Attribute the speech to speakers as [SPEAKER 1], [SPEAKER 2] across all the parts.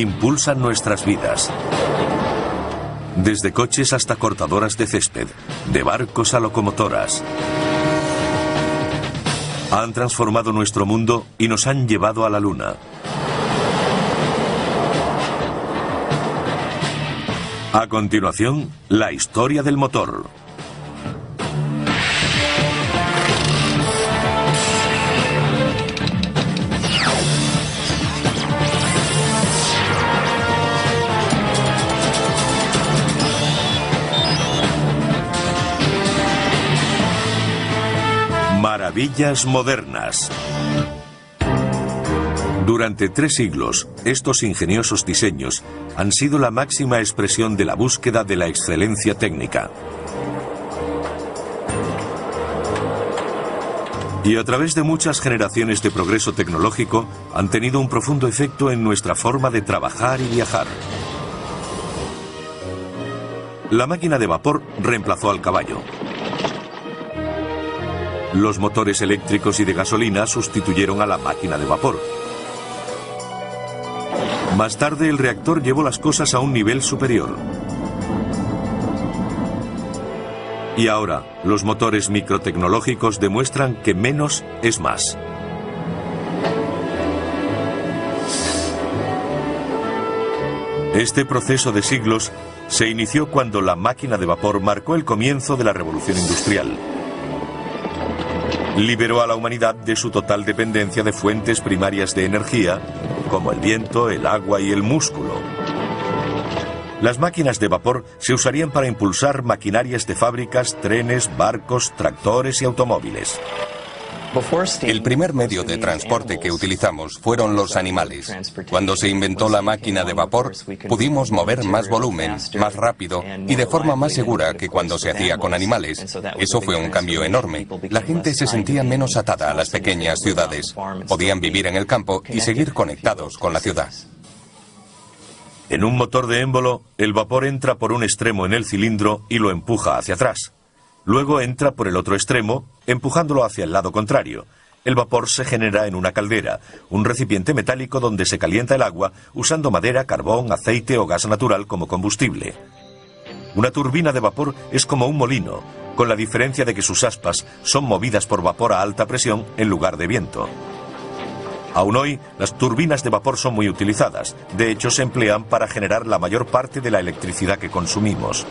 [SPEAKER 1] impulsan nuestras vidas. Desde coches hasta cortadoras de césped, de barcos a locomotoras. Han transformado nuestro mundo y nos han llevado a la Luna. A continuación, la historia del motor. Maravillas modernas. Durante 3 siglos, estos ingeniosos diseños han sido la máxima expresión de la búsqueda de la excelencia técnica. Y a través de muchas generaciones de progreso tecnológico, han tenido un profundo efecto en nuestra forma de trabajar y viajar. La máquina de vapor reemplazó al caballo. Los motores eléctricos y de gasolina sustituyeron a la máquina de vapor. Más tarde, el reactor llevó las cosas a un nivel superior. Y ahora, los motores microtecnológicos demuestran que menos es más. Este proceso de siglos se inició cuando la máquina de vapor marcó el comienzo de la revolución industrial. Liberó a la humanidad de su total dependencia de fuentes primarias de energía, como el viento, el agua y el músculo. Las máquinas de vapor se usarían para impulsar maquinarias de fábricas, trenes, barcos, tractores y automóviles.
[SPEAKER 2] El primer medio de transporte que utilizamos fueron los animales. Cuando se inventó la máquina de vapor, pudimos mover más volumen, más rápido y de forma más segura que cuando se hacía con animales. Eso fue un cambio enorme. La gente se sentía menos atada a las pequeñas ciudades. Podían vivir en el campo y seguir conectados con la ciudad.
[SPEAKER 1] En un motor de émbolo, el vapor entra por un extremo en el cilindro y lo empuja hacia atrás. Luego entra por el otro extremo, empujándolo hacia el lado contrario. El vapor se genera en una caldera, un recipiente metálico donde se calienta el agua usando madera, carbón, aceite o gas natural como combustible. Una turbina de vapor es como un molino, con la diferencia de que sus aspas son movidas por vapor a alta presión en lugar de viento. Aún hoy, las turbinas de vapor son muy utilizadas. De hecho, se emplean para generar la mayor parte de la electricidad que consumimos.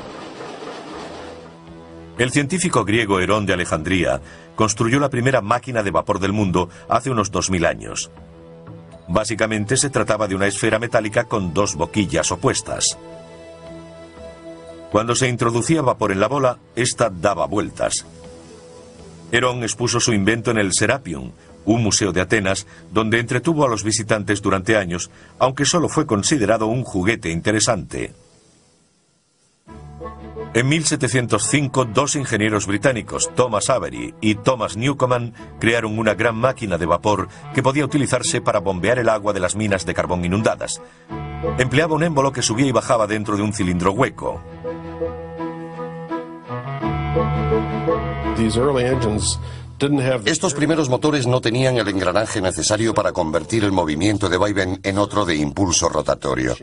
[SPEAKER 1] El científico griego Herón de Alejandría construyó la primera máquina de vapor del mundo hace unos 2000 años. Básicamente se trataba de una esfera metálica con 2 boquillas opuestas. Cuando se introducía vapor en la bola, ésta daba vueltas. Herón expuso su invento en el Serapion, un museo de Atenas, donde entretuvo a los visitantes durante años, aunque solo fue considerado un juguete interesante. En 1705, 2 ingenieros británicos, Thomas Avery y Thomas Newcomen, crearon una gran máquina de vapor que podía utilizarse para bombear el agua de las minas de carbón inundadas. Empleaba un émbolo que subía y bajaba dentro de un cilindro hueco.
[SPEAKER 3] Estos primeros motores no tenían el engranaje necesario para convertir el movimiento de vaivén en otro de impulso rotatorio.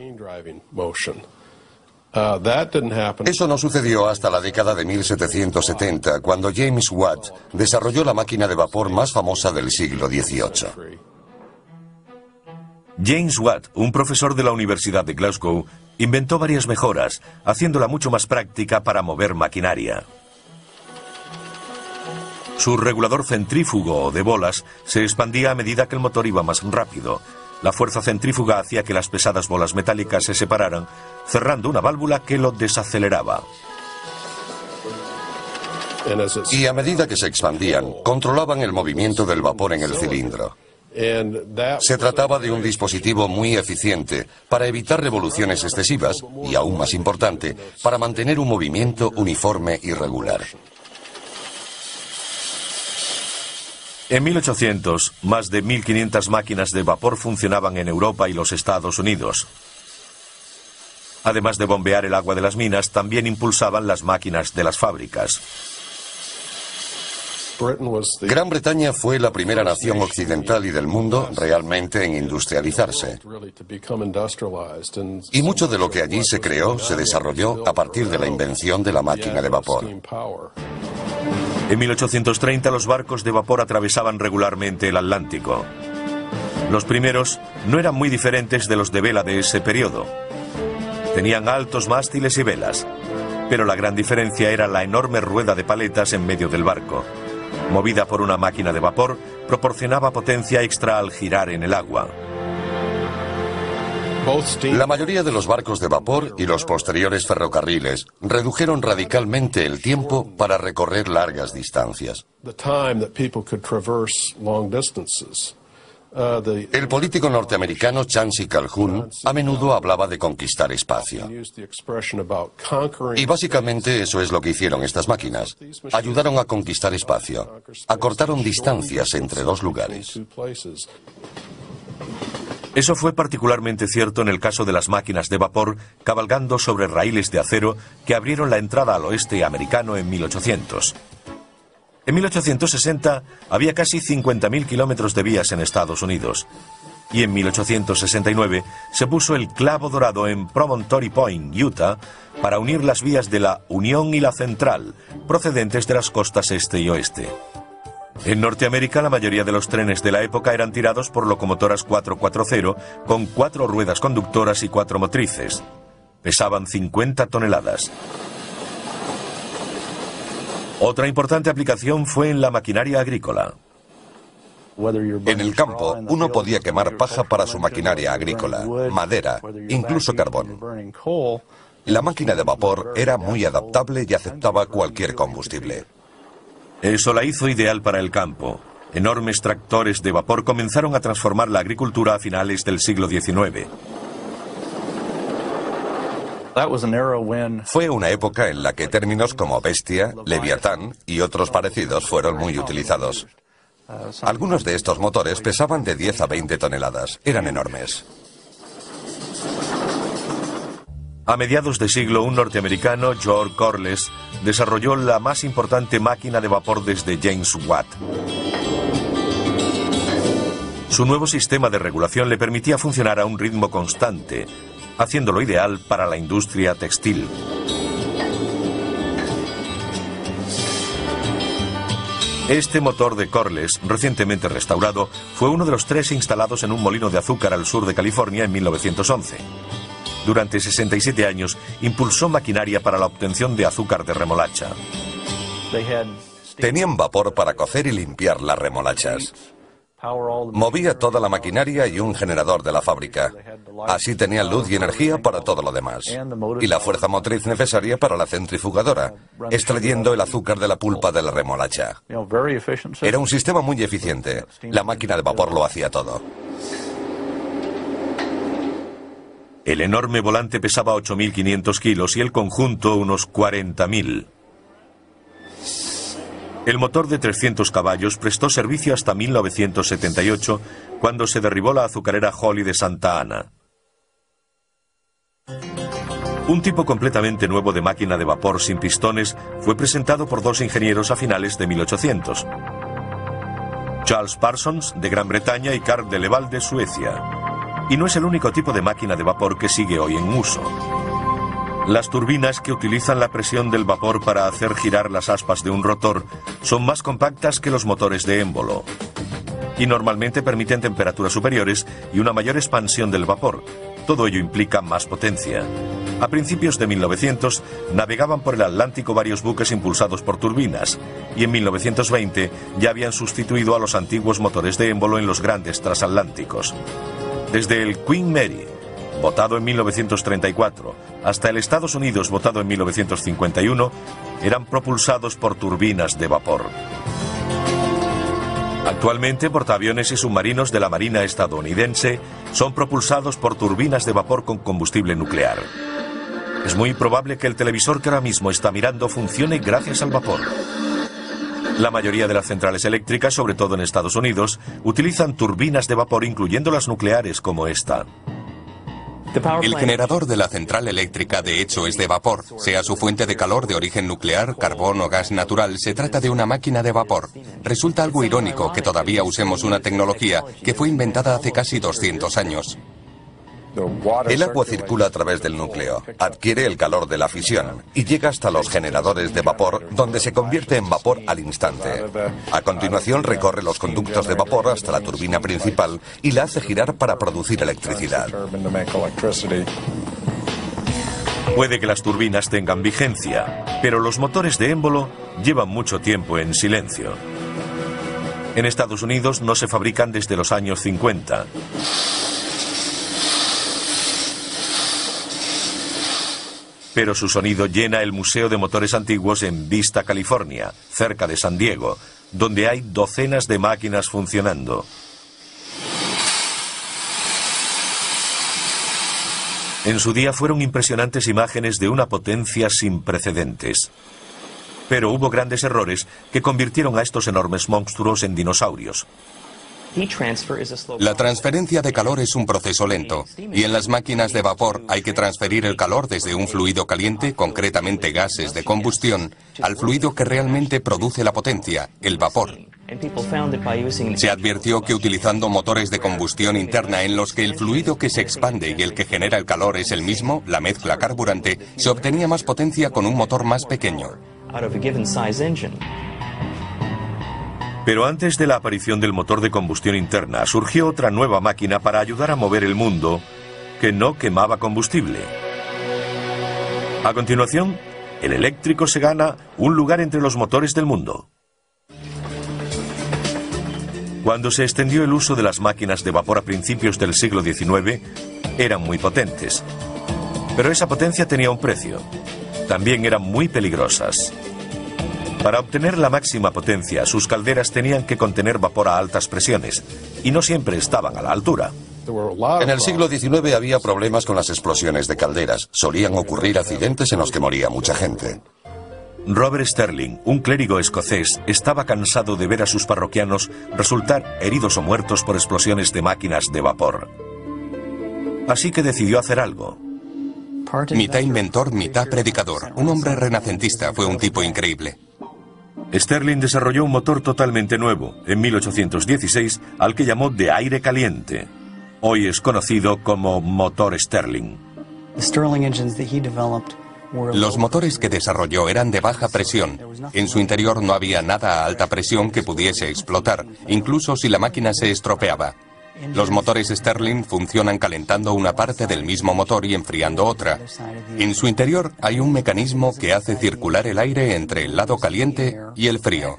[SPEAKER 3] Eso no sucedió hasta la década de 1770, cuando James Watt desarrolló la máquina de vapor más famosa del siglo XVIII.
[SPEAKER 1] James Watt, un profesor de la Universidad de Glasgow, inventó varias mejoras, haciéndola mucho más práctica para mover maquinaria. Su regulador centrífugo o de bolas se expandía a medida que el motor iba más rápido. La fuerza centrífuga hacía que las pesadas bolas metálicas se separaran, cerrando una válvula que lo desaceleraba.
[SPEAKER 3] Y a medida que se expandían, controlaban el movimiento del vapor en el cilindro. Se trataba de un dispositivo muy eficiente para evitar revoluciones excesivas y, aún más importante, para mantener un movimiento uniforme y regular.
[SPEAKER 1] En 1800, más de 1.500 máquinas de vapor funcionaban en Europa y los Estados Unidos. Además de bombear el agua de las minas, también impulsaban las máquinas de las fábricas.
[SPEAKER 3] Gran Bretaña fue la primera nación occidental y del mundo realmente en industrializarse. Y mucho de lo que allí se creó se desarrolló a partir de la invención de la máquina de vapor.
[SPEAKER 1] En 1830 los barcos de vapor atravesaban regularmente el Atlántico. Los primeros no eran muy diferentes de los de vela de ese periodo. Tenían altos mástiles y velas, pero la gran diferencia era la enorme rueda de paletas en medio del barco. Movida por una máquina de vapor, proporcionaba potencia extra al girar en el agua.
[SPEAKER 3] La mayoría de los barcos de vapor y los posteriores ferrocarriles redujeron radicalmente el tiempo para recorrer largas distancias. El político norteamericano Chancy Calhoun a menudo hablaba de conquistar espacio. Y básicamente eso es lo que hicieron estas máquinas. Ayudaron a conquistar espacio. Acortaron distancias entre dos lugares.
[SPEAKER 1] Eso fue particularmente cierto en el caso de las máquinas de vapor cabalgando sobre raíles de acero que abrieron la entrada al oeste americano en 1800. En 1860 había casi 50.000 kilómetros de vías en Estados Unidos. Y en 1869 se puso el clavo dorado en Promontory Point, Utah, para unir las vías de la Unión y la Central, procedentes de las costas este y oeste. En Norteamérica, la mayoría de los trenes de la época eran tirados por locomotoras 4x0 con 4 ruedas conductoras y 4 motrices. Pesaban 50 toneladas. Otra importante aplicación fue en la maquinaria agrícola.
[SPEAKER 2] En el campo, uno podía quemar paja para su maquinaria agrícola, madera, incluso carbón. La máquina de vapor era muy adaptable y aceptaba cualquier combustible.
[SPEAKER 1] Eso la hizo ideal para el campo. Enormes tractores de vapor comenzaron a transformar la agricultura a finales del siglo XIX.
[SPEAKER 2] Fue una época en la que términos como bestia, leviatán y otros parecidos fueron muy utilizados. Algunos de estos motores pesaban de 10 a 20 toneladas. Eran enormes.
[SPEAKER 1] A mediados de siglo, un norteamericano, George Corliss, desarrolló la más importante máquina de vapor desde James Watt. Su nuevo sistema de regulación le permitía funcionar a un ritmo constante, haciéndolo ideal para la industria textil. Este motor de Corliss, recientemente restaurado, fue uno de los 3 instalados en un molino de azúcar al sur de California en 1911. Durante 67 años, impulsó maquinaria para la obtención de azúcar de remolacha.
[SPEAKER 2] Tenían vapor para cocer y limpiar las remolachas. Movía toda la maquinaria y un generador de la fábrica. Así tenían luz y energía para todo lo demás. Y la fuerza motriz necesaria para la centrifugadora, extrayendo el azúcar de la pulpa de la remolacha. Era un sistema muy eficiente. La máquina de vapor lo hacía todo.
[SPEAKER 1] El enorme volante pesaba 8.500 kilos y el conjunto unos 40.000. El motor de 300 caballos prestó servicio hasta 1978, cuando se derribó la azucarera Holly de Santa Ana. Un tipo completamente nuevo de máquina de vapor sin pistones fue presentado por 2 ingenieros a finales de 1800. Charles Parsons, de Gran Bretaña, y Carl de Leval, de Suecia. Y no es el único tipo de máquina de vapor que sigue hoy en uso. Las turbinas, que utilizan la presión del vapor para hacer girar las aspas de un rotor, son más compactas que los motores de émbolo. Y normalmente permiten temperaturas superiores y una mayor expansión del vapor. Todo ello implica más potencia. A principios de 1900 navegaban por el Atlántico varios buques impulsados por turbinas, y en 1920 ya habían sustituido a los antiguos motores de émbolo en los grandes transatlánticos. Desde el Queen Mary, votado en 1934, hasta el Estados Unidos, votado en 1951, eran propulsados por turbinas de vapor. Actualmente, portaaviones y submarinos de la Marina estadounidense son propulsados por turbinas de vapor con combustible nuclear. Es muy probable que el televisor que ahora mismo está mirando funcione gracias al vapor. La mayoría de las centrales eléctricas, sobre todo en Estados Unidos, utilizan turbinas de vapor, incluyendo las nucleares como esta.
[SPEAKER 2] El generador de la central eléctrica de hecho es de vapor. Sea su fuente de calor de origen nuclear, carbón o gas natural, se trata de una máquina de vapor. Resulta algo irónico que todavía usemos una tecnología que fue inventada hace casi 200 años.
[SPEAKER 3] El agua circula a través del núcleo, adquiere el calor de la fisión y llega hasta los generadores de vapor, donde se convierte en vapor al instante. A continuación recorre los conductos de vapor hasta la turbina principal y la hace girar para producir electricidad.
[SPEAKER 1] Puede que las turbinas tengan vigencia, pero los motores de émbolo llevan mucho tiempo en silencio. En Estados Unidos no se fabrican desde los años 50. Pero su sonido llena el Museo de Motores Antiguos en Vista, California, cerca de San Diego, donde hay docenas de máquinas funcionando. En su día fueron impresionantes imágenes de una potencia sin precedentes. Pero hubo grandes errores que convirtieron a estos enormes monstruos en dinosaurios.
[SPEAKER 2] La transferencia de calor es un proceso lento, y en las máquinas de vapor hay que transferir el calor desde un fluido caliente, concretamente gases de combustión, al fluido que realmente produce la potencia, el vapor. Se advirtió que utilizando motores de combustión interna en los que el fluido que se expande y el que genera el calor es el mismo, la mezcla carburante, se obtenía más potencia con un motor más pequeño.
[SPEAKER 1] Pero antes de la aparición del motor de combustión interna, surgió otra nueva máquina para ayudar a mover el mundo que no quemaba combustible. A continuación, el eléctrico se gana un lugar entre los motores del mundo. Cuando se extendió el uso de las máquinas de vapor a principios del siglo XIX, eran muy potentes. Pero esa potencia tenía un precio. También eran muy peligrosas. Para obtener la máxima potencia, sus calderas tenían que contener vapor a altas presiones, y no siempre estaban a la altura.
[SPEAKER 3] En el siglo XIX había problemas con las explosiones de calderas. Solían ocurrir accidentes en los que moría mucha gente.
[SPEAKER 1] Robert Sterling, un clérigo escocés, estaba cansado de ver a sus parroquianos resultar heridos o muertos por explosiones de máquinas de vapor. Así que decidió hacer algo.
[SPEAKER 2] Mitad inventor, mitad predicador. Un hombre renacentista, fue un tipo increíble.
[SPEAKER 1] Sterling desarrolló un motor totalmente nuevo, en 1816, al que llamó de aire caliente. Hoy es conocido como motor Sterling.
[SPEAKER 2] Los motores que desarrolló eran de baja presión. En su interior no había nada a alta presión que pudiese explotar, incluso si la máquina se estropeaba. Los motores Sterling funcionan calentando una parte del mismo motor y enfriando otra. En su interior hay un mecanismo que hace circular el aire entre el lado caliente y el frío.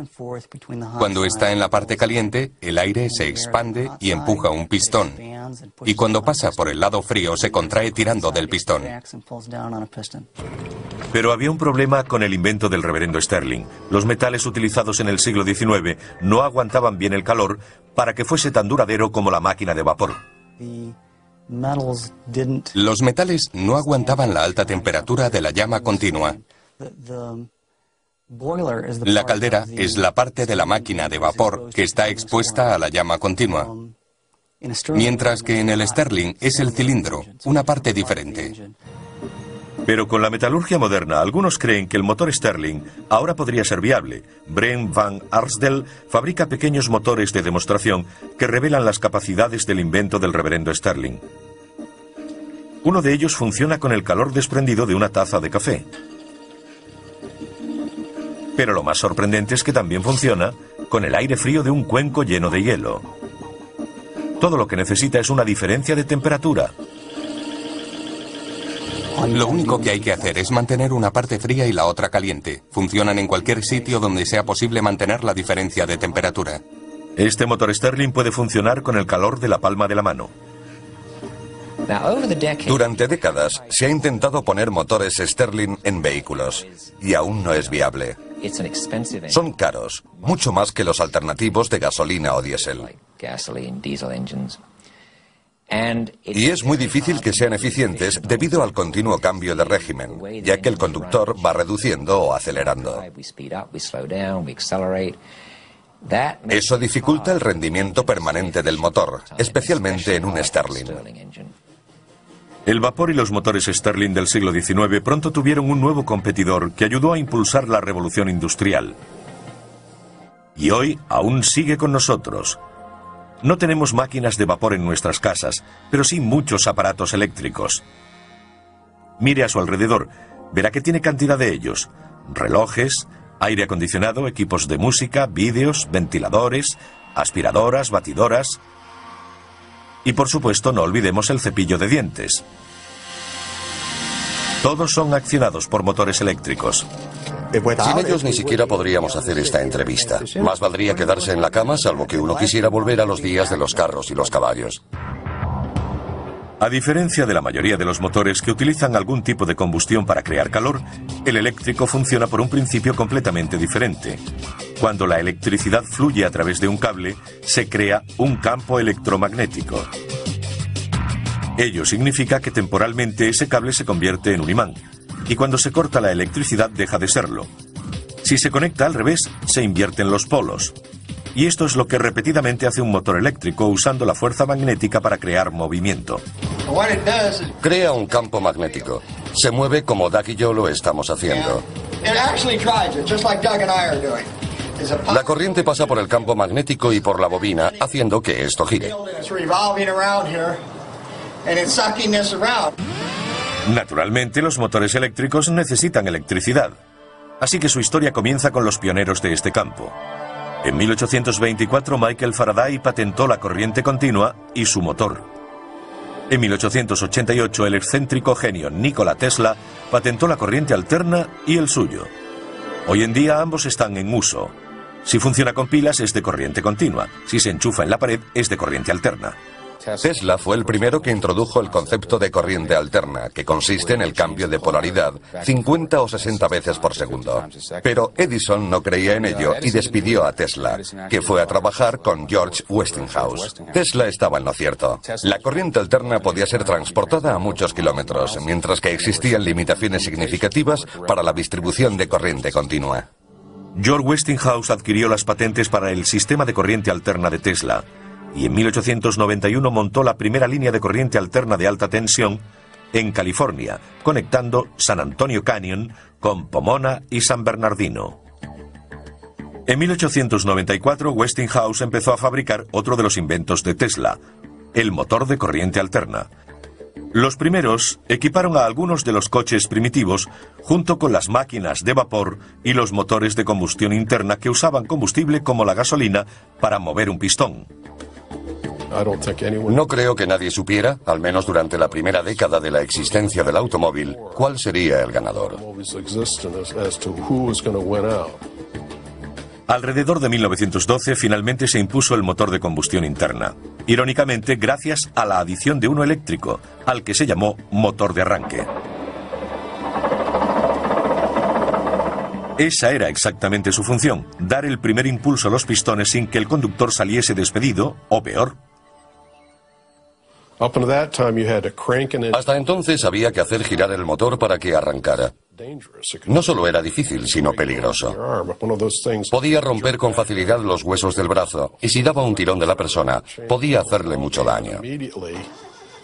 [SPEAKER 2] Cuando está en la parte caliente, el aire se expande y empuja un pistón. Y cuando pasa por el lado frío, se contrae tirando del pistón.
[SPEAKER 1] Pero había un problema con el invento del reverendo Sterling. Los metales utilizados en el siglo XIX no aguantaban bien el calor para que fuese tan duradero como la máquina de vapor.
[SPEAKER 2] Los metales no aguantaban la alta temperatura de la llama continua. La caldera es la parte de la máquina de vapor que está expuesta a la llama continua, mientras que en el Sterling es el cilindro, una parte diferente.
[SPEAKER 1] Pero con la metalurgia moderna, algunos creen que el motor Sterling ahora podría ser viable. Brent van Arsdell fabrica pequeños motores de demostración que revelan las capacidades del invento del reverendo Sterling. Uno de ellos funciona con el calor desprendido de una taza de café. Pero lo más sorprendente es que también funciona con el aire frío de un cuenco lleno de hielo. Todo lo que necesita es una diferencia de temperatura.
[SPEAKER 2] Lo único que hay que hacer es mantener una parte fría y la otra caliente. Funcionan en cualquier sitio donde sea posible mantener la diferencia de temperatura.
[SPEAKER 1] Este motor Sterling puede funcionar con el calor de la palma de la mano.
[SPEAKER 3] Durante décadas se ha intentado poner motores Sterling en vehículos y aún no es viable. Son caros, mucho más que los alternativos de gasolina o diésel. Y es muy difícil que sean eficientes debido al continuo cambio de régimen, ya que el conductor va reduciendo o acelerando. Eso dificulta el rendimiento permanente del motor, especialmente en un Sterling.
[SPEAKER 1] El vapor y los motores Stirling del siglo XIX pronto tuvieron un nuevo competidor que ayudó a impulsar la revolución industrial. Y hoy aún sigue con nosotros. No tenemos máquinas de vapor en nuestras casas, pero sí muchos aparatos eléctricos. Mire a su alrededor, verá que tiene cantidad de ellos. Relojes, aire acondicionado, equipos de música, vídeos, ventiladores, aspiradoras, batidoras. Y por supuesto no olvidemos el cepillo de dientes. Todos son accionados por motores eléctricos.
[SPEAKER 3] Sin ellos ni siquiera podríamos hacer esta entrevista. Más valdría quedarse en la cama, salvo que uno quisiera volver a los días de los carros y los caballos.
[SPEAKER 1] A diferencia de la mayoría de los motores que utilizan algún tipo de combustión para crear calor, el eléctrico funciona por un principio completamente diferente. Cuando la electricidad fluye a través de un cable, se crea un campo electromagnético. Ello significa que temporalmente ese cable se convierte en un imán, y cuando se corta la electricidad deja de serlo. Si se conecta al revés, se invierten los polos. Y esto es lo que repetidamente hace un motor eléctrico usando la fuerza magnética para crear movimiento.
[SPEAKER 3] Crea un campo magnético. Se mueve como Doug y yo lo estamos haciendo. La corriente pasa por el campo magnético y por la bobina, haciendo que esto gire.
[SPEAKER 1] Naturalmente, los motores eléctricos necesitan electricidad. Así que su historia comienza con los pioneros de este campo. En 1824, Michael Faraday patentó la corriente continua y su motor. En 1888, el excéntrico genio Nikola Tesla patentó la corriente alterna y el suyo. Hoy en día ambos están en uso. Si funciona con pilas es de corriente continua, si se enchufa en la pared es de corriente alterna.
[SPEAKER 2] Tesla fue el primero que introdujo el concepto de corriente alterna, que consiste en el cambio de polaridad 50 o 60 veces por segundo. Pero Edison no creía en ello y despidió a Tesla, que fue a trabajar con George Westinghouse. Tesla estaba en lo cierto. La corriente alterna podía ser transportada a muchos kilómetros, mientras que existían limitaciones significativas para la distribución de corriente continua.
[SPEAKER 1] George Westinghouse adquirió las patentes para el sistema de corriente alterna de Tesla, y en 1891 montó la primera línea de corriente alterna de alta tensión en California, conectando San Antonio Canyon con Pomona y San Bernardino. En 1894, Westinghouse empezó a fabricar otro de los inventos de Tesla, el motor de corriente alterna. Los primeros equiparon a algunos de los coches primitivos junto con las máquinas de vapor y los motores de combustión interna que usaban combustible como la gasolina para mover un pistón.
[SPEAKER 3] No creo que nadie supiera, al menos durante la primera década de la existencia del automóvil, cuál sería el ganador.
[SPEAKER 1] Alrededor de 1912 finalmente se impuso el motor de combustión interna. Irónicamente, gracias a la adición de uno eléctrico, al que se llamó motor de arranque. Esa era exactamente su función, dar el primer impulso a los pistones sin que el conductor saliese despedido, o peor.
[SPEAKER 3] Hasta entonces había que hacer girar el motor para que arrancara. No solo era difícil, sino peligroso. Podía romper con facilidad los huesos del brazo, y si daba un tirón de la persona, podía hacerle mucho daño.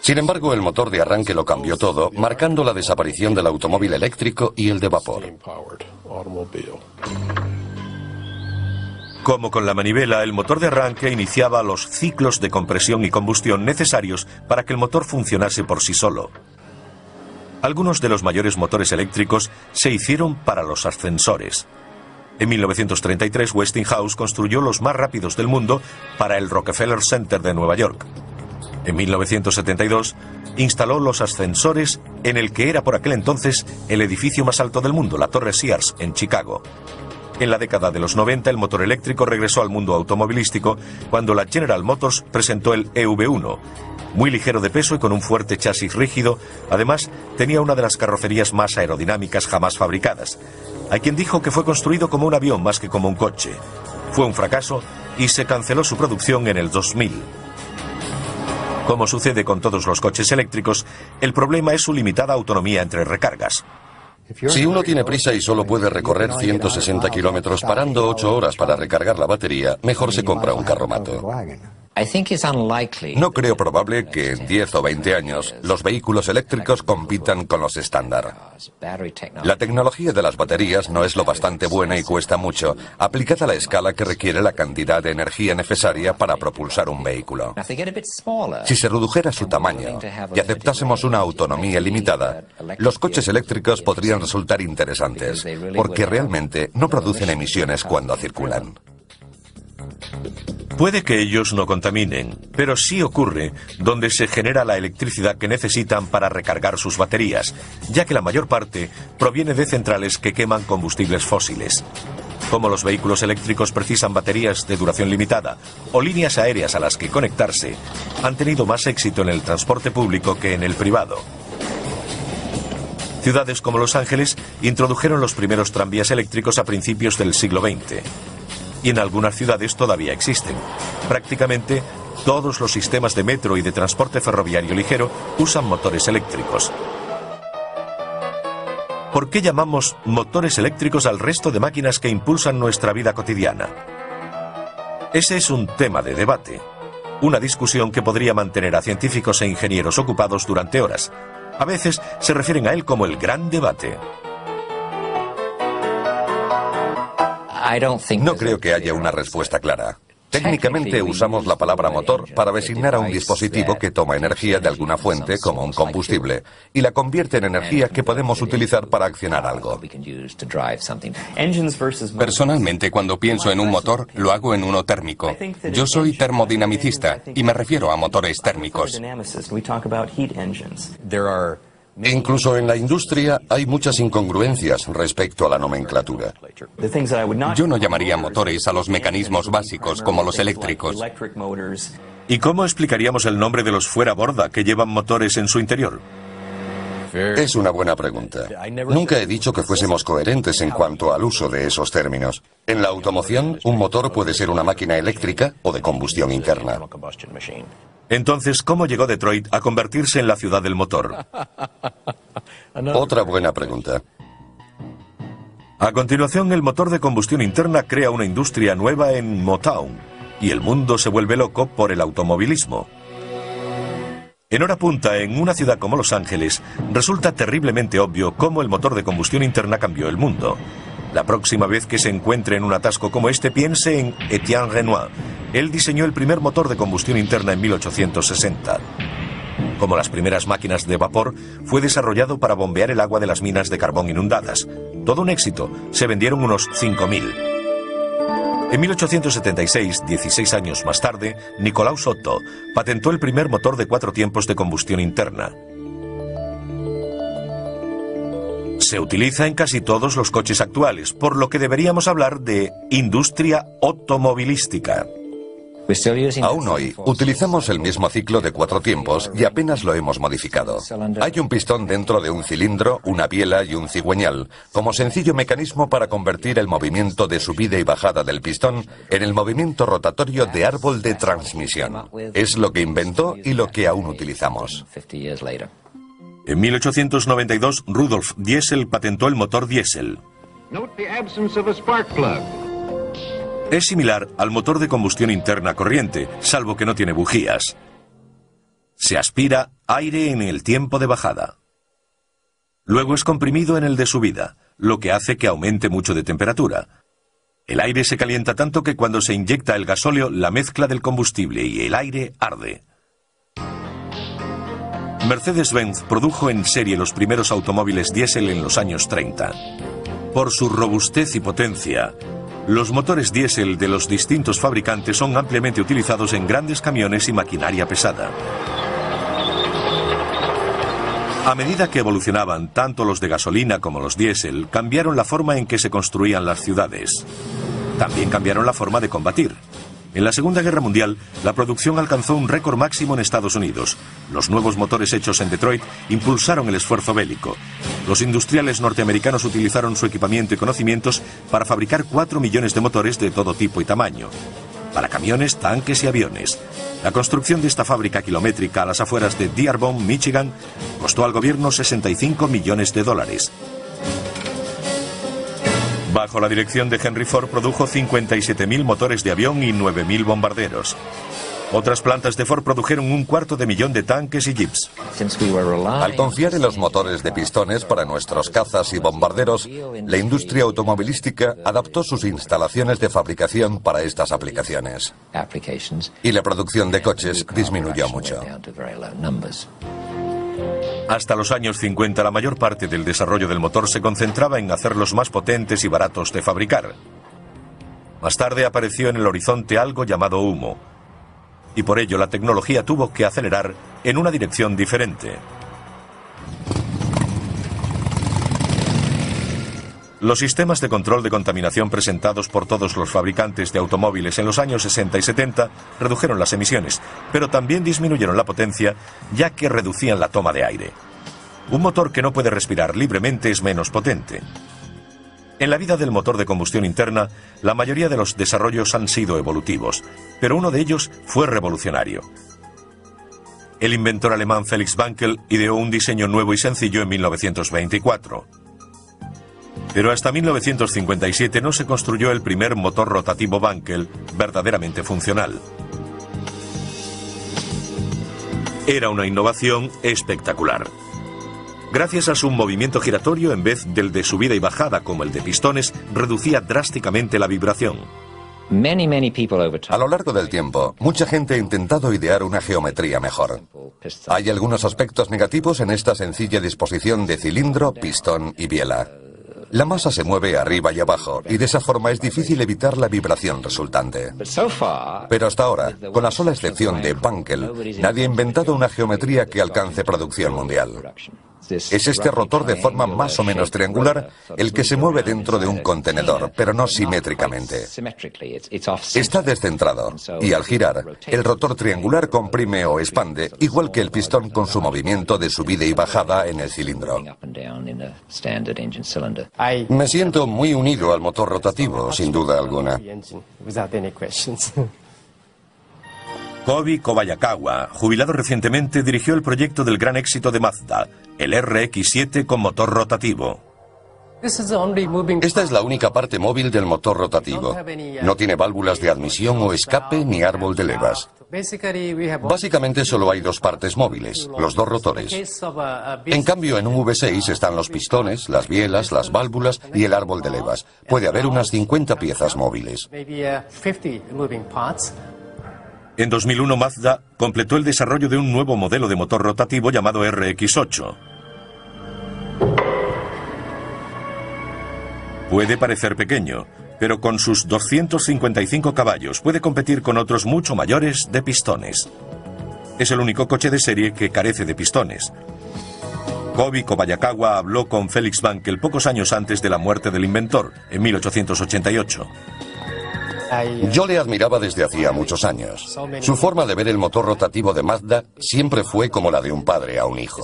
[SPEAKER 3] Sin embargo, el motor de arranque lo cambió todo, marcando la desaparición del automóvil eléctrico y el de vapor.
[SPEAKER 1] Como con la manivela, el motor de arranque iniciaba los ciclos de compresión y combustión necesarios para que el motor funcionase por sí solo. Algunos de los mayores motores eléctricos se hicieron para los ascensores. En 1933, Westinghouse construyó los más rápidos del mundo para el Rockefeller Center de Nueva York. En 1972, instaló los ascensores en el que era por aquel entonces el edificio más alto del mundo, la Torre Sears, en Chicago. En la década de los 90, el motor eléctrico regresó al mundo automovilístico cuando la General Motors presentó el EV1. Muy ligero de peso y con un fuerte chasis rígido, además tenía una de las carrocerías más aerodinámicas jamás fabricadas. Hay quien dijo que fue construido como un avión más que como un coche. Fue un fracaso y se canceló su producción en el 2000. Como sucede con todos los coches eléctricos, el problema es su limitada autonomía entre recargas.
[SPEAKER 3] Si uno tiene prisa y solo puede recorrer 160 kilómetros parando 8 horas para recargar la batería, mejor se compra un carromato. No creo probable que en 10 o 20 años los vehículos eléctricos compitan con los estándar. La tecnología de las baterías no es lo bastante buena y cuesta mucho, aplicada a la escala que requiere la cantidad de energía necesaria para propulsar un vehículo. Si se redujera su tamaño y aceptásemos una autonomía limitada, los coches eléctricos podrían resultar interesantes, porque realmente no producen emisiones cuando circulan.
[SPEAKER 1] Puede que ellos no contaminen, pero sí ocurre donde se genera la electricidad que necesitan para recargar sus baterías, ya que la mayor parte proviene de centrales que queman combustibles fósiles. Como los vehículos eléctricos precisan baterías de duración limitada o líneas aéreas a las que conectarse, han tenido más éxito en el transporte público que en el privado. Ciudades como Los Ángeles introdujeron los primeros tranvías eléctricos a principios del siglo XX. Y en algunas ciudades todavía existen. Prácticamente todos los sistemas de metro y de transporte ferroviario ligero usan motores eléctricos. ¿Por qué llamamos motores eléctricos al resto de máquinas que impulsan nuestra vida cotidiana? Ese es un tema de debate, una discusión que podría mantener a científicos e ingenieros ocupados durante horas. A veces se refieren a él como el gran debate.
[SPEAKER 3] No creo que haya una respuesta clara. Técnicamente usamos la palabra motor para designar a un dispositivo que toma energía de alguna fuente, como un combustible, y la convierte en energía que podemos utilizar para accionar algo.
[SPEAKER 2] Personalmente, cuando pienso en un motor, lo hago en uno térmico. Yo soy termodinamicista y me refiero a motores térmicos.
[SPEAKER 3] Incluso en la industria hay muchas incongruencias respecto a la nomenclatura.
[SPEAKER 2] Yo no llamaría motores a los mecanismos básicos como los eléctricos.
[SPEAKER 1] ¿Y cómo explicaríamos el nombre de los fuera borda que llevan motores en su interior?
[SPEAKER 3] Es una buena pregunta. Nunca he dicho que fuésemos coherentes en cuanto al uso de esos términos. En la automoción, un motor puede ser una máquina eléctrica o de combustión interna.
[SPEAKER 1] Entonces, ¿cómo llegó Detroit a convertirse en la ciudad del motor?
[SPEAKER 3] Otra buena pregunta.
[SPEAKER 1] A continuación, el motor de combustión interna crea una industria nueva en Motown, y el mundo se vuelve loco por el automovilismo. En hora punta, en una ciudad como Los Ángeles, resulta terriblemente obvio cómo el motor de combustión interna cambió el mundo. La próxima vez que se encuentre en un atasco como este, piense en Etienne Renoir. Él diseñó el primer motor de combustión interna en 1860. Como las primeras máquinas de vapor, fue desarrollado para bombear el agua de las minas de carbón inundadas. Todo un éxito, se vendieron unos 5.000. En 1876, 16 años más tarde, Nicolaus Otto patentó el primer motor de 4 tiempos de combustión interna. Se utiliza en casi todos los coches actuales, por lo que deberíamos hablar de industria automovilística.
[SPEAKER 3] Aún hoy, utilizamos el mismo ciclo de 4 tiempos y apenas lo hemos modificado. Hay un pistón dentro de un cilindro, una biela y un cigüeñal, como sencillo mecanismo para convertir el movimiento de subida y bajada del pistón en el movimiento rotatorio de árbol de transmisión. Es lo que inventó y lo que aún utilizamos.
[SPEAKER 1] En 1892, Rudolf Diesel patentó el motor diésel. Es similar al motor de combustión interna corriente, salvo que no tiene bujías. Se aspira aire en el tiempo de bajada. Luego es comprimido en el de subida, lo que hace que aumente mucho de temperatura. El aire se calienta tanto que cuando se inyecta el gasóleo, la mezcla del combustible y el aire arde. Mercedes-Benz produjo en serie los primeros automóviles diésel en los años 30. Por su robustez y potencia, los motores diésel de los distintos fabricantes son ampliamente utilizados en grandes camiones y maquinaria pesada. A medida que evolucionaban tanto los de gasolina como los diésel, cambiaron la forma en que se construían las ciudades. También cambiaron la forma de combatir. En la Segunda Guerra Mundial, la producción alcanzó un récord máximo en Estados Unidos. Los nuevos motores hechos en Detroit impulsaron el esfuerzo bélico. Los industriales norteamericanos utilizaron su equipamiento y conocimientos para fabricar 4 millones de motores de todo tipo y tamaño, para camiones, tanques y aviones. La construcción de esta fábrica kilométrica a las afueras de Dearborn, Michigan, costó al gobierno $65 millones. Bajo la dirección de Henry Ford produjo 57.000 motores de avión y 9.000 bombarderos. Otras plantas de Ford produjeron 250.000 de tanques y jeeps.
[SPEAKER 4] Al confiar en los motores de pistones para nuestros cazas y bombarderos, la industria automovilística adaptó sus instalaciones de fabricación para estas aplicaciones. Y la producción de coches disminuyó mucho.
[SPEAKER 1] Hasta los años 50, la mayor parte del desarrollo del motor se concentraba en hacerlos más potentes y baratos de fabricar. Más tarde apareció en el horizonte algo llamado humo, y por ello la tecnología tuvo que acelerar en una dirección diferente. Los sistemas de control de contaminación presentados por todos los fabricantes de automóviles en los años 60 y 70 redujeron las emisiones, pero también disminuyeron la potencia, ya que reducían la toma de aire. Un motor que no puede respirar libremente es menos potente. En la vida del motor de combustión interna, la mayoría de los desarrollos han sido evolutivos, pero uno de ellos fue revolucionario. El inventor alemán Felix Wankel ideó un diseño nuevo y sencillo en 1924. Pero hasta 1957 no se construyó el primer motor rotativo Wankel verdaderamente funcional. Era una innovación espectacular. Gracias a su movimiento giratorio, en vez del de subida y bajada como el de pistones, reducía drásticamente la vibración.
[SPEAKER 4] A lo largo del tiempo, mucha gente ha intentado idear una geometría mejor. Hay algunos aspectos negativos en esta sencilla disposición de cilindro, pistón y biela. La masa se mueve arriba y abajo, y de esa forma es difícil evitar la vibración resultante. Pero hasta ahora, con la sola excepción de Wankel, nadie ha inventado una geometría que alcance producción mundial. Es este rotor de forma más o menos triangular el que se mueve dentro de un contenedor, pero no simétricamente. Está descentrado, y al girar, el rotor triangular comprime o expande, igual que el pistón con su movimiento de subida y bajada en el cilindro. Me siento muy unido al motor rotativo, sin duda alguna.
[SPEAKER 1] Kobi Kobayakawa, jubilado recientemente, dirigió el proyecto del gran éxito de Mazda, el RX-7 con motor rotativo.
[SPEAKER 3] Esta es la única parte móvil del motor rotativo. No tiene válvulas de admisión o escape ni árbol de levas. Básicamente solo hay dos partes móviles, los dos rotores. En cambio, en un V6 están los pistones, las bielas, las válvulas y el árbol de levas. Puede haber unas 50 piezas móviles.
[SPEAKER 1] En 2001, Mazda completó el desarrollo de un nuevo modelo de motor rotativo llamado RX-8. Puede parecer pequeño, pero con sus 255 caballos puede competir con otros mucho mayores de pistones. Es el único coche de serie que carece de pistones. Kobi Kobayakawa habló con Felix Wankel pocos años antes de la muerte del inventor, en 1888.
[SPEAKER 3] Yo le admiraba desde hacía muchos años. Su forma de ver el motor rotativo de Mazda siempre fue como la de un padre a un hijo.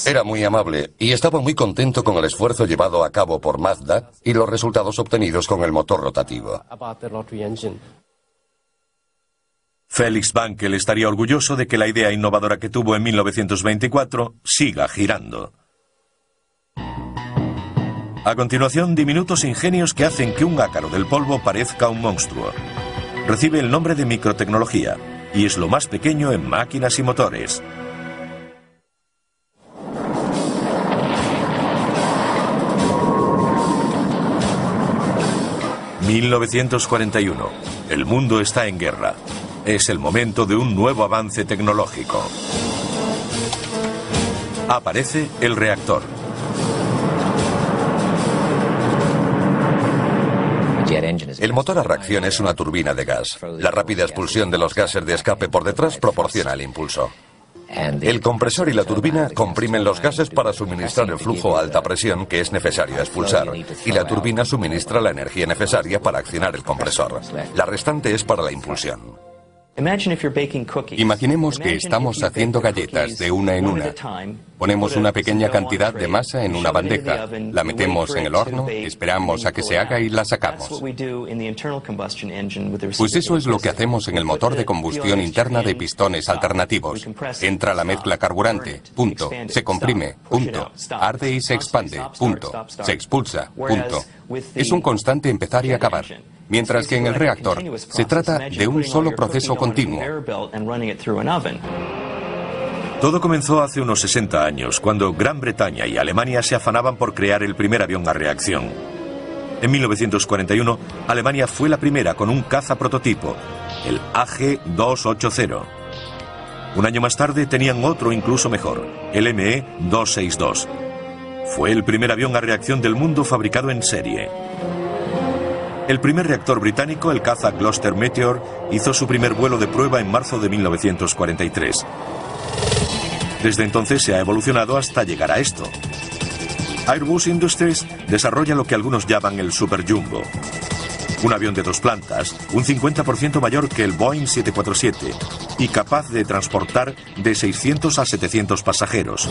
[SPEAKER 3] Era muy amable y estaba muy contento con el esfuerzo llevado a cabo por Mazda y los resultados obtenidos con el motor rotativo.
[SPEAKER 1] Felix Wankel estaría orgulloso de que la idea innovadora que tuvo en 1924 siga girando. A continuación, diminutos ingenios que hacen que un ácaro del polvo parezca un monstruo. Recibe el nombre de microtecnología y es lo más pequeño en máquinas y motores. ...1941... El mundo está en guerra. Es el momento de un nuevo avance tecnológico. Aparece el reactor.
[SPEAKER 4] El motor a reacción es una turbina de gas. La rápida expulsión de los gases de escape por detrás proporciona el impulso. El compresor y la turbina comprimen los gases para suministrar el flujo a alta presión que es necesario expulsar, y la turbina suministra la energía necesaria para accionar el compresor. La restante es para la impulsión.
[SPEAKER 2] Imaginemos que estamos haciendo galletas de una en una. Ponemos una pequeña cantidad de masa en una bandeja, la metemos en el horno, esperamos a que se haga y la sacamos. Pues eso es lo que hacemos en el motor de combustión interna de pistones alternativos. Entra la mezcla carburante, punto. Se comprime, punto. Arde y se expande, punto. Se expulsa, punto. Es un constante empezar y acabar. Mientras que en el reactor se trata de un solo proceso continuo.
[SPEAKER 1] Todo comenzó hace unos 60 años, cuando Gran Bretaña y Alemania se afanaban por crear el primer avión a reacción. En 1941, Alemania fue la primera con un caza prototipo, el AG-280. Un año más tarde tenían otro incluso mejor, el ME-262. Fue el primer avión a reacción del mundo fabricado en serie. El primer reactor británico, el caza Gloster Meteor, hizo su primer vuelo de prueba en marzo de 1943. Desde entonces se ha evolucionado hasta llegar a esto. Airbus Industries desarrolla lo que algunos llaman el Super Jumbo. Un avión de 2 plantas, un 50% mayor que el Boeing 747 y capaz de transportar de 600 a 700 pasajeros.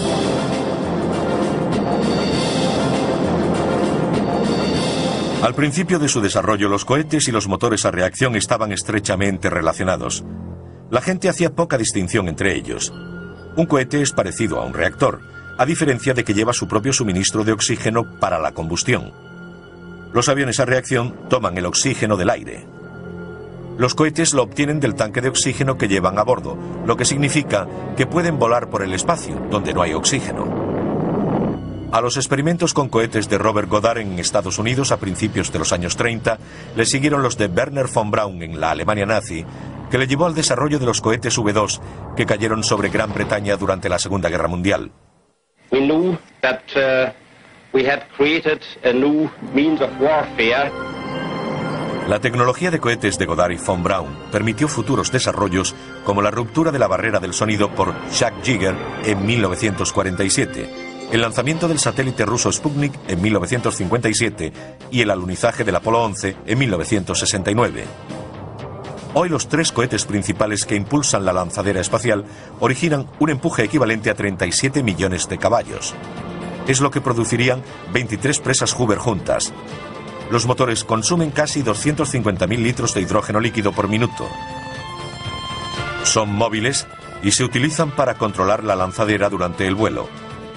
[SPEAKER 1] Al principio de su desarrollo, los cohetes y los motores a reacción estaban estrechamente relacionados. La gente hacía poca distinción entre ellos. Un cohete es parecido a un reactor, a diferencia de que lleva su propio suministro de oxígeno para la combustión. Los aviones a reacción toman el oxígeno del aire. Los cohetes lo obtienen del tanque de oxígeno que llevan a bordo, lo que significa que pueden volar por el espacio, donde no hay oxígeno. A los experimentos con cohetes de Robert Goddard en Estados Unidos a principios de los años 30 le siguieron los de Werner von Braun en la Alemania nazi, que le llevó al desarrollo de los cohetes V2 que cayeron sobre Gran Bretaña durante la Segunda Guerra Mundial.
[SPEAKER 5] We knew that we had created a new means of warfare.
[SPEAKER 1] La tecnología de cohetes de Goddard y von Braun permitió futuros desarrollos como la ruptura de la barrera del sonido por Jacques Jiger en 1947. El lanzamiento del satélite ruso Sputnik en 1957 y el alunizaje del Apolo 11 en 1969. Hoy los 3 cohetes principales que impulsan la lanzadera espacial originan un empuje equivalente a 37 millones de caballos. Es lo que producirían 23 presas Hoover juntas. Los motores consumen casi 250.000 litros de hidrógeno líquido por minuto. Son móviles y se utilizan para controlar la lanzadera durante el vuelo.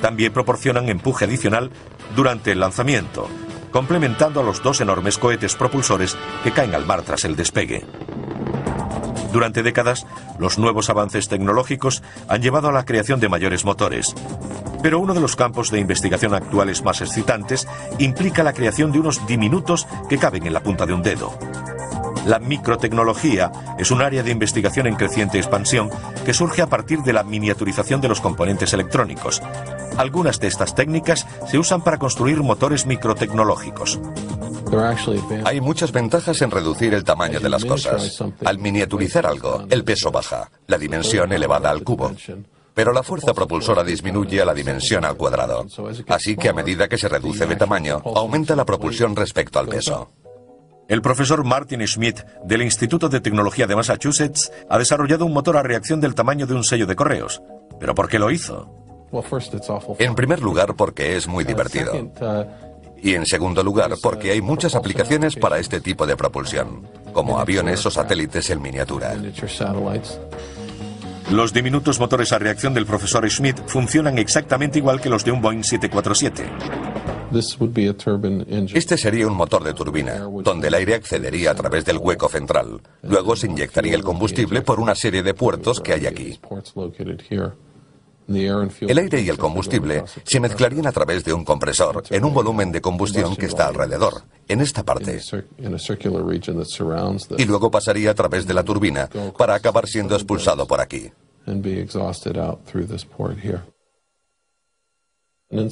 [SPEAKER 1] También proporcionan empuje adicional durante el lanzamiento, complementando a los 2 enormes cohetes propulsores que caen al mar tras el despegue. Durante décadas, los nuevos avances tecnológicos han llevado a la creación de mayores motores. Pero uno de los campos de investigación actuales más excitantes implica la creación de unos diminutos que caben en la punta de un dedo. La microtecnología es un área de investigación en creciente expansión que surge a partir de la miniaturización de los componentes electrónicos. Algunas de estas técnicas se usan para construir motores microtecnológicos.
[SPEAKER 3] Hay muchas ventajas en reducir el tamaño de las cosas. Al miniaturizar algo, el peso baja, la dimensión elevada al cubo. Pero la fuerza propulsora disminuye a la dimensión al cuadrado. Así que a medida que se reduce de tamaño, aumenta la propulsión respecto al peso.
[SPEAKER 1] El profesor Martin Schmidt del Instituto de Tecnología de Massachusetts ha desarrollado un motor a reacción del tamaño de un sello de correos. ¿Pero por qué lo hizo?
[SPEAKER 3] En primer lugar, porque es muy divertido. Y en segundo lugar, porque hay muchas aplicaciones para este tipo de propulsión, como aviones o satélites en miniatura.
[SPEAKER 1] Los diminutos motores a reacción del profesor Schmidt funcionan exactamente igual que los de un Boeing 747.
[SPEAKER 3] Este sería un motor de turbina, donde el aire accedería a través del hueco central. Luego se inyectaría el combustible por una serie de puertos que hay aquí. El aire y el combustible se mezclarían a través de un compresor en un volumen de combustión que está alrededor, en esta parte. Y luego pasaría a través de la turbina para acabar siendo expulsado por aquí.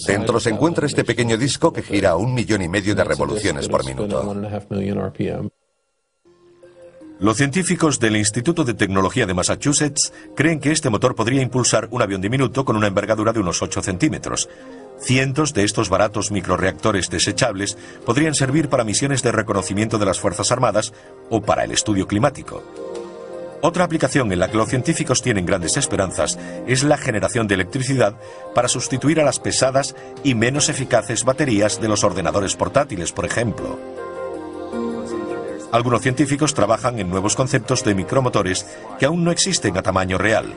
[SPEAKER 3] Dentro se encuentra este pequeño disco que gira a 1,5 millones de revoluciones por minuto.
[SPEAKER 1] Los científicos del Instituto de Tecnología de Massachusetts creen que este motor podría impulsar un avión diminuto con una envergadura de unos 8 centímetros. Cientos de estos baratos microreactores desechables podrían servir para misiones de reconocimiento de las Fuerzas Armadas o para el estudio climático. Otra aplicación en la que los científicos tienen grandes esperanzas es la generación de electricidad para sustituir a las pesadas y menos eficaces baterías de los ordenadores portátiles, por ejemplo. Algunos científicos trabajan en nuevos conceptos de micromotores que aún no existen a tamaño real.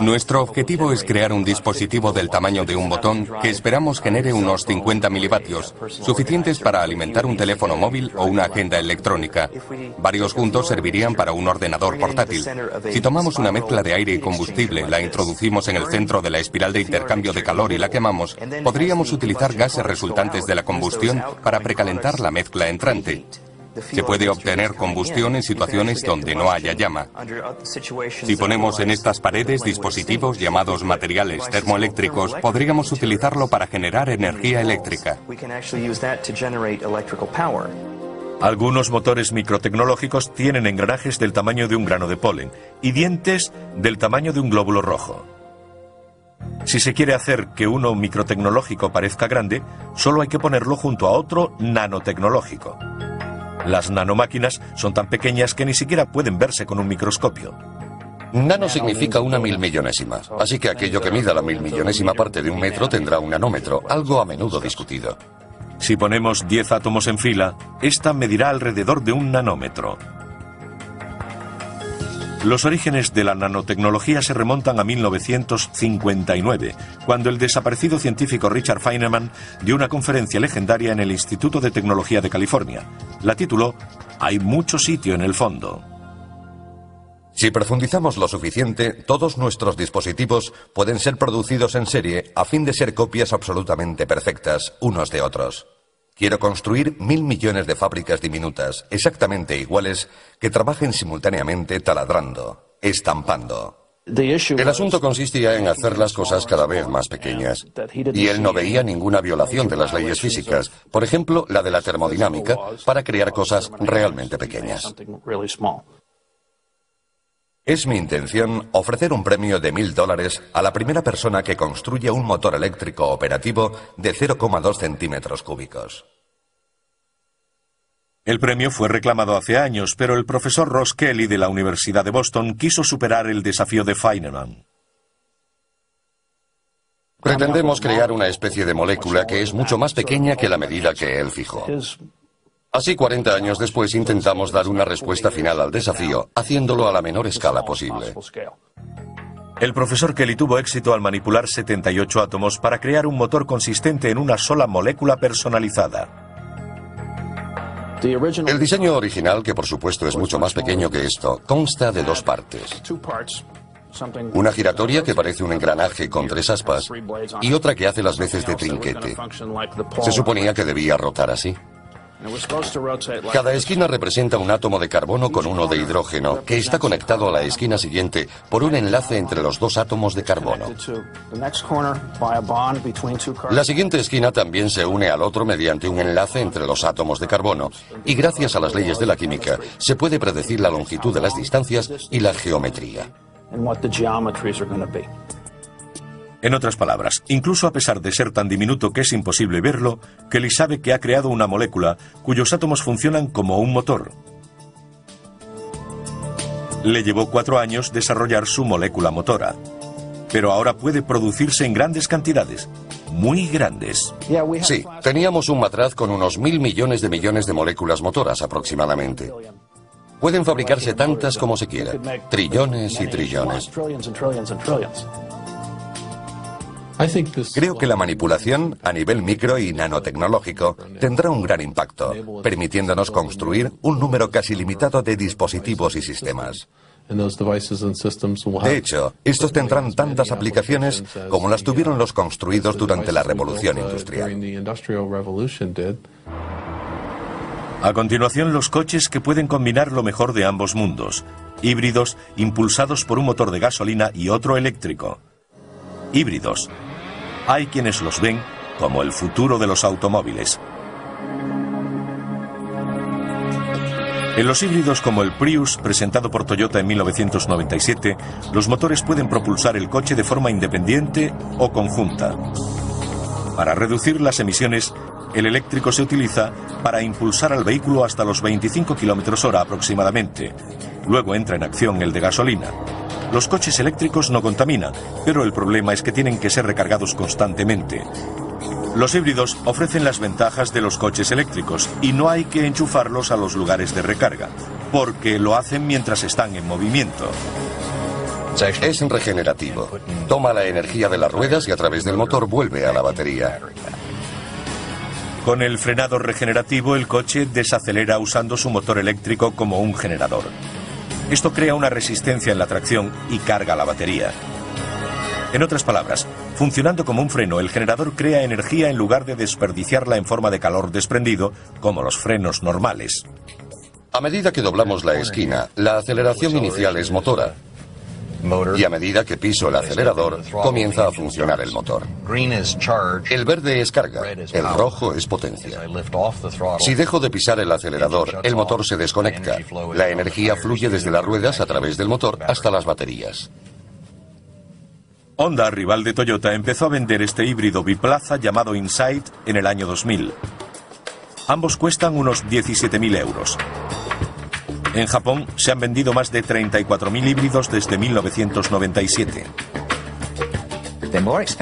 [SPEAKER 2] Nuestro objetivo es crear un dispositivo del tamaño de un botón que esperamos genere unos 50 milivatios, suficientes para alimentar un teléfono móvil o una agenda electrónica. Varios juntos servirían para un ordenador portátil. Si tomamos una mezcla de aire y combustible, la introducimos en el centro de la espiral de intercambio de calor y la quemamos, podríamos utilizar gases resultantes de la combustión para precalentar la mezcla entrante. Se puede obtener combustión en situaciones donde no haya llama. Si ponemos en estas paredes dispositivos llamados materiales termoeléctricos, podríamos utilizarlo para generar energía eléctrica.
[SPEAKER 1] Algunos motores microtecnológicos tienen engranajes del tamaño de un grano de polen y dientes del tamaño de un glóbulo rojo. Si se quiere hacer que uno microtecnológico parezca grande, solo hay que ponerlo junto a otro nanotecnológico. Las nanomáquinas son tan pequeñas que ni siquiera pueden verse con un microscopio.
[SPEAKER 3] Nano significa una milmillonésima, así que aquello que mida la milmillonésima parte de un metro tendrá un nanómetro, algo a menudo discutido.
[SPEAKER 1] Si ponemos 10 átomos en fila, esta medirá alrededor de un nanómetro. Los orígenes de la nanotecnología se remontan a 1959, cuando el desaparecido científico Richard Feynman dio una conferencia legendaria en el Instituto de Tecnología de California. La tituló «Hay mucho sitio en el fondo».
[SPEAKER 4] Si profundizamos lo suficiente, todos nuestros dispositivos pueden ser producidos en serie a fin de ser copias absolutamente perfectas unos de otros. Quiero construir 1000 millones de fábricas diminutas, exactamente iguales, que trabajen simultáneamente taladrando, estampando.
[SPEAKER 3] El asunto consistía en hacer las cosas cada vez más pequeñas. Y él no veía ninguna violación de las leyes físicas, por ejemplo, la de la termodinámica, para crear cosas realmente pequeñas.
[SPEAKER 4] Es mi intención ofrecer un premio de $1000 a la primera persona que construya un motor eléctrico operativo de 0,2 centímetros cúbicos.
[SPEAKER 1] El premio fue reclamado hace años, pero el profesor Ross Kelly de la Universidad de Boston quiso superar el desafío de Feynman.
[SPEAKER 3] Pretendemos crear una especie de molécula que es mucho más pequeña que la medida que él fijó. Así, 40 años después, intentamos dar una respuesta final al desafío, haciéndolo a la menor escala posible.
[SPEAKER 1] El profesor Kelly tuvo éxito al manipular 78 átomos para crear un motor consistente en una sola molécula personalizada.
[SPEAKER 3] El diseño original, que por supuesto es mucho más pequeño que esto, consta de 2 partes. Una giratoria que parece un engranaje con 3 aspas y otra que hace las veces de trinquete. Se suponía que debía rotar así. Cada esquina representa un átomo de carbono con uno de hidrógeno, que está conectado a la esquina siguiente por un enlace entre los 2 átomos de carbono. La siguiente esquina también se une al otro mediante un enlace entre los átomos de carbono, y gracias a las leyes de la química se puede predecir la longitud de las distancias y la geometría.
[SPEAKER 1] En otras palabras, incluso a pesar de ser tan diminuto que es imposible verlo, Kelly sabe que ha creado una molécula cuyos átomos funcionan como un motor. Le llevó 4 años desarrollar su molécula motora, pero ahora puede producirse en grandes cantidades, muy grandes.
[SPEAKER 3] Sí, teníamos un matraz con unos 1000 millones de moléculas motoras aproximadamente. Pueden fabricarse tantas como se quiera, trillones y trillones.
[SPEAKER 4] Creo que la manipulación a nivel micro y nanotecnológico tendrá un gran impacto, permitiéndonos construir un número casi limitado de dispositivos y sistemas. De hecho, estos tendrán tantas aplicaciones como las tuvieron los construidos durante la Revolución Industrial.
[SPEAKER 1] A continuación, los coches que pueden combinar lo mejor de ambos mundos, híbridos impulsados por un motor de gasolina y otro eléctrico. Híbridos. Hay quienes los ven como el futuro de los automóviles. En los híbridos como el Prius, presentado por Toyota en 1997, los motores pueden propulsar el coche de forma independiente o conjunta. Para reducir las emisiones, el eléctrico se utiliza para impulsar al vehículo hasta los 25 km/h aproximadamente. Luego entra en acción el de gasolina. Los coches eléctricos no contaminan, pero el problema es que tienen que ser recargados constantemente. Los híbridos ofrecen las ventajas de los coches eléctricos y no hay que enchufarlos a los lugares de recarga, porque lo hacen mientras están en movimiento.
[SPEAKER 3] Es regenerativo. Toma la energía de las ruedas y a través del motor vuelve a la batería.
[SPEAKER 1] Con el frenado regenerativo, el coche desacelera usando su motor eléctrico como un generador. Esto crea una resistencia en la tracción y carga la batería. En otras palabras, funcionando como un freno, el generador crea energía en lugar de desperdiciarla en forma de calor desprendido, como los frenos normales.
[SPEAKER 3] A medida que doblamos la esquina, la aceleración inicial es motora. Y a medida que piso el acelerador, comienza a funcionar el motor. El verde es carga, el rojo es potencia. Si dejo de pisar el acelerador, el motor se desconecta. La energía fluye desde las ruedas a través del motor hasta las baterías.
[SPEAKER 1] Honda, rival de Toyota, empezó a vender este híbrido biplaza llamado Insight en el año 2000. Ambos cuestan unos 17.000 euros. En Japón se han vendido más de 34.000 híbridos desde 1997.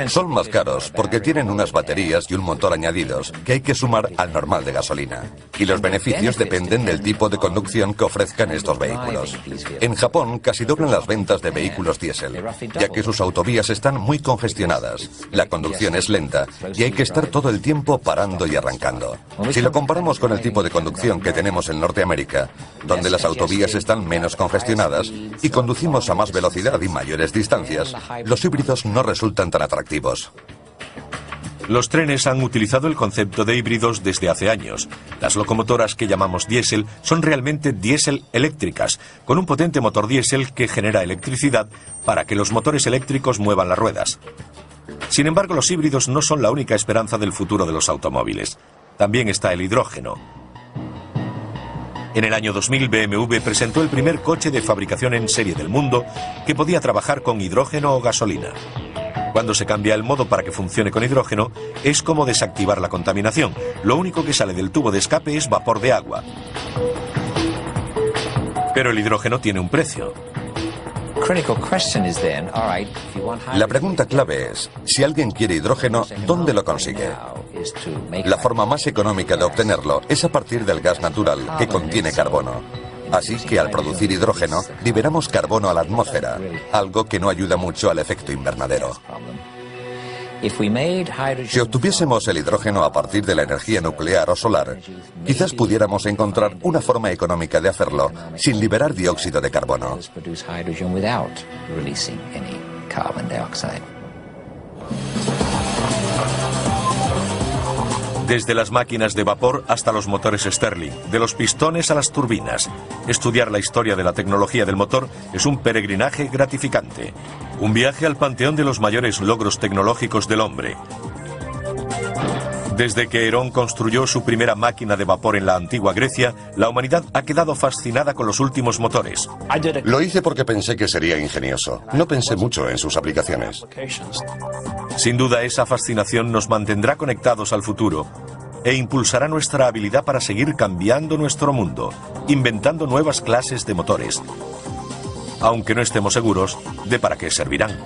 [SPEAKER 4] Son más caros porque tienen unas baterías y un motor añadidos que hay que sumar al normal de gasolina. Y los beneficios dependen del tipo de conducción que ofrezcan estos vehículos. En Japón casi doblan las ventas de vehículos diésel, ya que sus autovías están muy congestionadas, la conducción es lenta y hay que estar todo el tiempo parando y arrancando. Si lo comparamos con el tipo de conducción que tenemos en Norteamérica, donde las autovías están menos congestionadas y conducimos a más velocidad y mayores distancias, los híbridos no resultan tan atractivos.
[SPEAKER 1] Los trenes han utilizado el concepto de híbridos desde hace años. Las locomotoras que llamamos diésel son realmente diésel eléctricas, con un potente motor diésel que genera electricidad para que los motores eléctricos muevan las ruedas. Sin embargo, los híbridos no son la única esperanza del futuro de los automóviles. También está el hidrógeno. En el año 2000, BMW presentó el primer coche de fabricación en serie del mundo que podía trabajar con hidrógeno o gasolina. Cuando se cambia el modo para que funcione con hidrógeno, es como desactivar la contaminación. Lo único que sale del tubo de escape es vapor de agua. Pero el hidrógeno tiene un precio.
[SPEAKER 4] La pregunta clave es, si alguien quiere hidrógeno, ¿dónde lo consigue? La forma más económica de obtenerlo es a partir del gas natural, que contiene carbono. Así que al producir hidrógeno, liberamos carbono a la atmósfera, algo que no ayuda mucho al efecto invernadero. Si obtuviésemos el hidrógeno a partir de la energía nuclear o solar, quizás pudiéramos encontrar una forma económica de hacerlo sin liberar dióxido de carbono.
[SPEAKER 1] Desde las máquinas de vapor hasta los motores Stirling, de los pistones a las turbinas. Estudiar la historia de la tecnología del motor es un peregrinaje gratificante. Un viaje al panteón de los mayores logros tecnológicos del hombre. Desde que Herón construyó su primera máquina de vapor en la antigua Grecia, la humanidad ha quedado fascinada con los últimos motores.
[SPEAKER 3] Lo hice porque pensé que sería ingenioso. No pensé mucho en sus aplicaciones.
[SPEAKER 1] Sin duda, esa fascinación nos mantendrá conectados al futuro e impulsará nuestra habilidad para seguir cambiando nuestro mundo, inventando nuevas clases de motores, aunque no estemos seguros de para qué servirán.